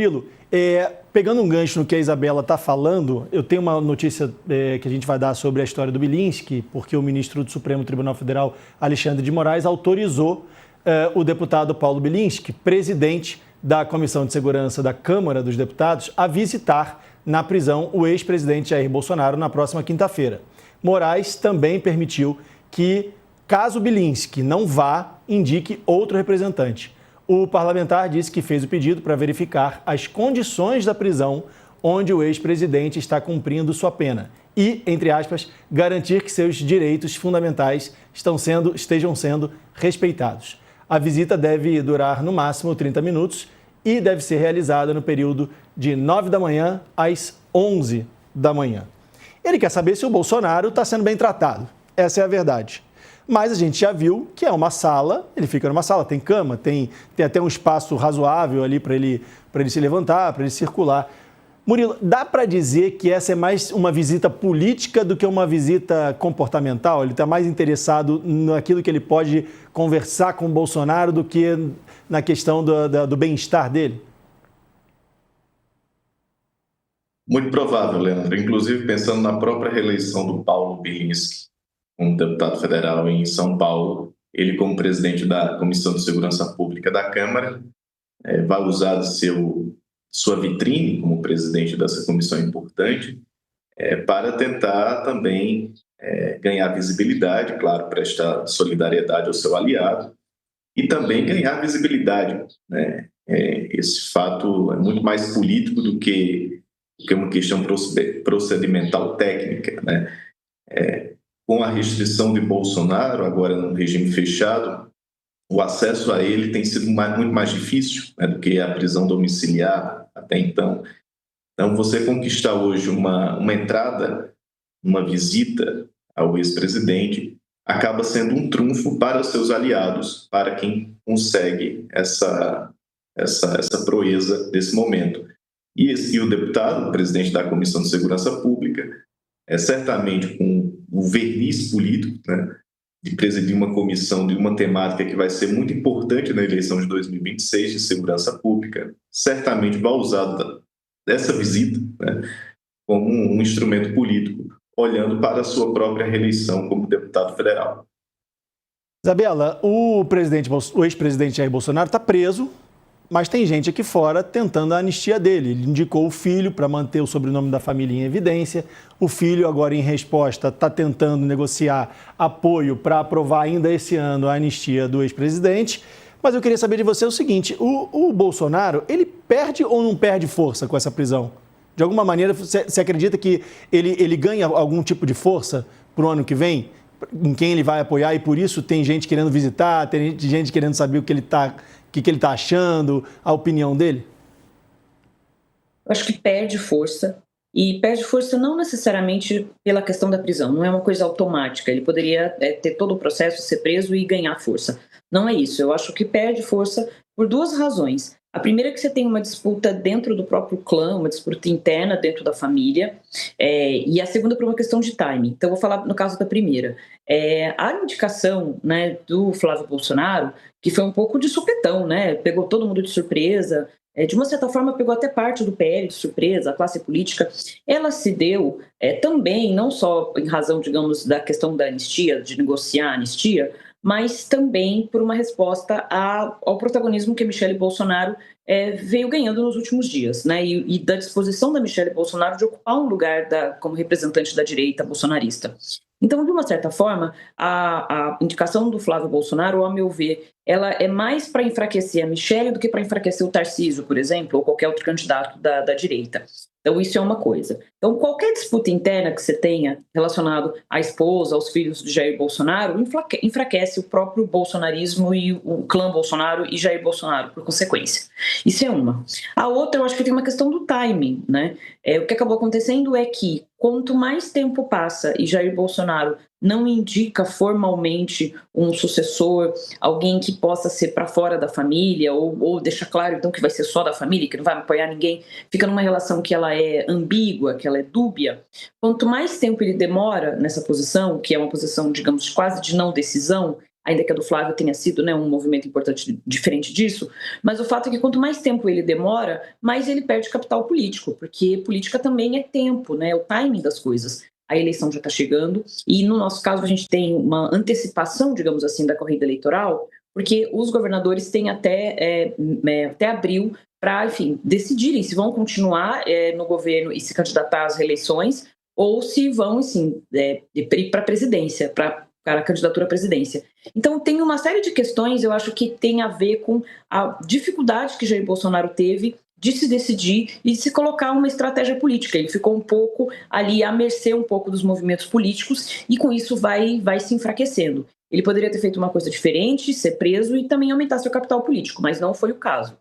Murilo, pegando um gancho no que a Isabela está falando, eu tenho uma notícia que a gente vai dar sobre a história do Bilinski, porque o ministro do Supremo Tribunal Federal, Alexandre de Moraes, autorizou o deputado Paulo Bilinski, presidente da Comissão de Segurança da Câmara dos Deputados, a visitar na prisão o ex-presidente Jair Bolsonaro na próxima quinta-feira. Moraes também permitiu que, caso Bilinski não vá, indique outro representante. O parlamentar disse que fez o pedido para verificar as condições da prisão onde o ex-presidente está cumprindo sua pena e, entre aspas, garantir que seus direitos fundamentais estejam sendo respeitados. A visita deve durar no máximo 30 minutos e deve ser realizada no período de 9 da manhã às 11 da manhã. Ele quer saber se o Bolsonaro está sendo bem tratado. Essa é a verdade. Mas a gente já viu que é uma sala, ele fica numa sala, tem cama, tem até um espaço razoável ali para ele se levantar, para ele circular. Murilo, dá para dizer que essa é mais uma visita política do que uma visita comportamental? Ele está mais interessado naquilo que ele pode conversar com o Bolsonaro do que na questão do bem-estar dele? Muito provável, Leandro. Inclusive, pensando na própria reeleição do Paulo Bilinski, um deputado federal em São Paulo, ele como presidente da Comissão de Segurança Pública da Câmara, vai usar sua vitrine como presidente dessa comissão importante para tentar também ganhar visibilidade, claro, prestar solidariedade ao seu aliado e também ganhar visibilidade, né? Esse fato é muito mais político do que uma questão procedimental técnica, né? Com a restrição de Bolsonaro, agora no regime fechado, o acesso a ele tem sido muito mais difícil, né, do que a prisão domiciliar até então. Então, você conquistar hoje uma entrada, uma visita ao ex-presidente, acaba sendo um trunfo para os seus aliados, para quem consegue essa proeza desse momento. E o deputado, o presidente da Comissão de Segurança Pública, certamente com o verniz político, né, de presidir uma comissão de uma temática que vai ser muito importante na eleição de 2026 de segurança pública, certamente vai usar dessa visita, né, como um instrumento político, olhando para a sua própria reeleição como deputado federal. Isabela, o ex-presidente Jair Bolsonaro está preso, mas tem gente aqui fora tentando a anistia dele. Ele indicou o filho para manter o sobrenome da família em evidência. O filho, agora em resposta, está tentando negociar apoio para aprovar ainda esse ano a anistia do ex-presidente. Mas eu queria saber de você o seguinte, o Bolsonaro, ele perde ou não perde força com essa prisão? De alguma maneira, você acredita que ele ganha algum tipo de força para o ano que vem? Em quem ele vai apoiar e por isso tem gente querendo visitar, tem gente querendo saber o que ele está achando, a opinião dele? Eu acho que perde força, e perde força não necessariamente pela questão da prisão, não é uma coisa automática, ele poderia ter todo o processo, ser preso e ganhar força. Não é isso, eu acho que perde força por duas razões. A primeira é que você tem uma disputa dentro do próprio clã, uma disputa interna dentro da família, e a segunda por uma questão de timing. Então, eu vou falar no caso da primeira. A indicação, né, do Flávio Bolsonaro, que foi um pouco de supetão, né, pegou todo mundo de surpresa, de uma certa forma pegou até parte do PL de surpresa, a classe política, ela se deu também, não só em razão, digamos, da questão da anistia, de negociar a anistia, mas também por uma resposta ao protagonismo que a Michelle Bolsonaro veio ganhando nos últimos dias, né? E da disposição da Michelle Bolsonaro de ocupar um lugar como representante da direita bolsonarista. Então, de uma certa forma, a indicação do Flávio Bolsonaro, ao meu ver, ela é mais para enfraquecer a Michelle do que para enfraquecer o Tarcísio, por exemplo, ou qualquer outro candidato da direita. Então, isso é uma coisa. Então, qualquer disputa interna que você tenha relacionado à esposa, aos filhos de Jair Bolsonaro, enfraquece o próprio bolsonarismo e o clã Bolsonaro e Jair Bolsonaro, por consequência. Isso é uma. A outra, eu acho que tem uma questão do timing, né? O que acabou acontecendo é que, quanto mais tempo passa e Jair Bolsonaro não indica formalmente um sucessor, alguém que possa ser para fora da família, ou deixa claro então que vai ser só da família, que não vai apoiar ninguém, fica numa relação que ela é ambígua, que ela é dúbia. Quanto mais tempo ele demora nessa posição, que é uma posição, digamos, quase de não decisão, ainda que a do Flávio tenha sido, né, um movimento importante diferente disso, mas o fato é que quanto mais tempo ele demora, mais ele perde capital político, porque política também é tempo, né, o timing das coisas. A eleição já está chegando e, no nosso caso, a gente tem uma antecipação, digamos assim, da corrida eleitoral, porque os governadores têm até abril para, enfim, decidirem se vão continuar no governo e se candidatar às reeleições ou se vão, assim, ir para a presidência, para a candidatura à presidência. Então, tem uma série de questões, eu acho que tem a ver com a dificuldade que Jair Bolsonaro teve de se decidir e de se colocar uma estratégia política. Ele ficou um pouco ali à mercê um pouco dos movimentos políticos e com isso vai se enfraquecendo. Ele poderia ter feito uma coisa diferente, ser preso e também aumentar seu capital político, mas não foi o caso.